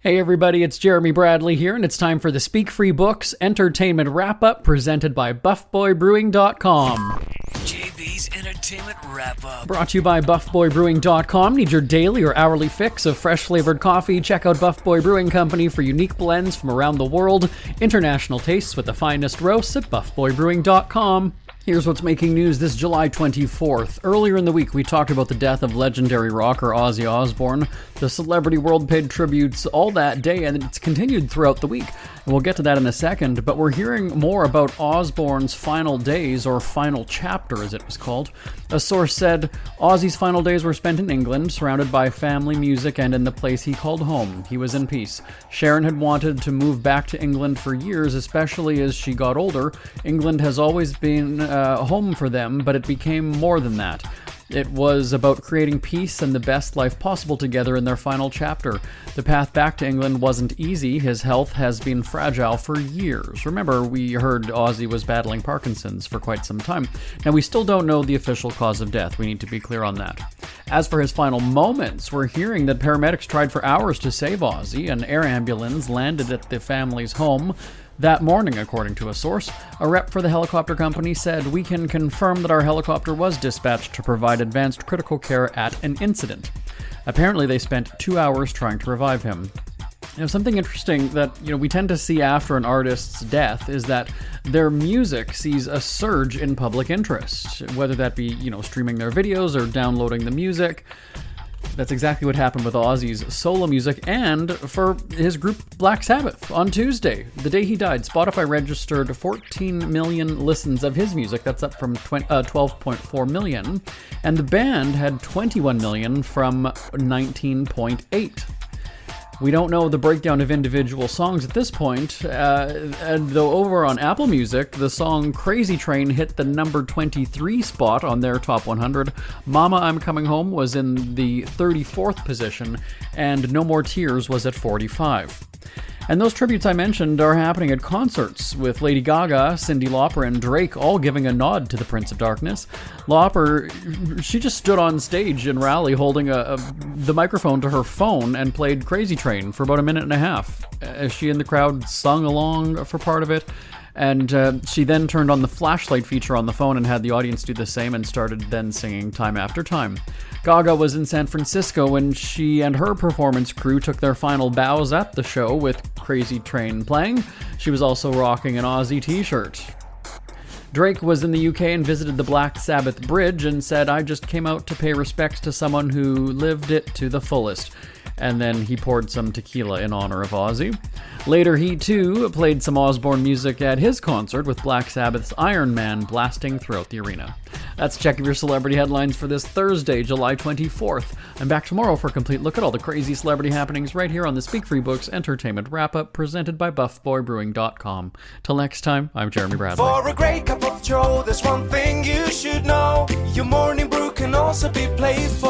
Hey everybody, it's Jeremy Bradley here, and it's time for the Speak Free Books Entertainment Wrap-Up presented by BuffBoyBrewing.com. JB's Entertainment Wrap-Up. Brought to you by BuffBoyBrewing.com. Need your daily or hourly fix of fresh-flavored coffee? Check out Buff Boy Brewing Company for unique blends from around the world. International tastes with the finest roasts at BuffBoyBrewing.com. Here's what's making news this July 24th. Earlier in the week, we talked about the death of legendary rocker Ozzy Osbourne. The celebrity world paid tributes all that day, and it's continued throughout the week. And we'll get to that in a second, but we're hearing more about Osbourne's final days, or final chapter as it was called. A source said Ozzy's final days were spent in England, surrounded by family, music, and in the place he called home. He was in peace. Sharon had wanted to move back to England for years, especially as she got older. England has always been home for them, but it became more than that. It was about creating peace and the best life possible together in their final chapter. The path back to England wasn't easy. His health has been fragile for years. Remember, we heard Ozzy was battling Parkinson's for quite some time. Now, we still don't know the official cause of death. We need to be clear on that. As for his final moments, we're hearing that paramedics tried for hours to save Ozzy. An air ambulance landed at the family's home that morning, according to a source. A rep for the helicopter company said, "We can confirm that our helicopter was dispatched to provide advanced critical care at an incident." Apparently, they spent 2 hours trying to revive him. Something interesting that we tend to see after an artist's death is that their music sees a surge in public interest, whether that be streaming their videos or downloading the music. That's exactly what happened with Ozzy's solo music and for his group Black Sabbath. On Tuesday, the day he died, Spotify registered 14 million listens of his music. That's up from 12.4 million. And the band had 21 million from 19.8. We don't know the breakdown of individual songs at this point, and though over on Apple Music, the song Crazy Train hit the number 23 spot on their top 100. Mama, I'm Coming Home was in the 34th position, and No More Tears was at 45. And those tributes I mentioned are happening at concerts, with Lady Gaga, Cyndi Lauper, and Drake all giving a nod to the Prince of Darkness. Lauper, she just stood on stage in Raleigh holding the microphone to her phone and played Crazy Train for about a minute and a half. As she and the crowd sung along for part of it. And she then turned on the flashlight feature on the phone and had the audience do the same and started then singing Time After Time. Gaga was in San Francisco when she and her performance crew took their final bows at the show with Crazy Train playing. She was also rocking an Ozzy t-shirt. Drake was in the UK and visited the Black Sabbath Bridge and said, "I just came out to pay respects to someone who lived it to the fullest." And then he poured some tequila in honor of Ozzy. Later, he too played some Osbourne music at his concert with Black Sabbath's Iron Man blasting throughout the arena. That's Check of Your Celebrity Headlines for this Thursday, July 24th. I'm back tomorrow for a complete look at all the crazy celebrity happenings right here on the Speak Free Books Entertainment Wrap-Up presented by BuffBoyBrewing.com. Till next time, I'm Jeremy Bradley. For a great cup of joe, there's one thing you should know. Your morning brew can also be playful.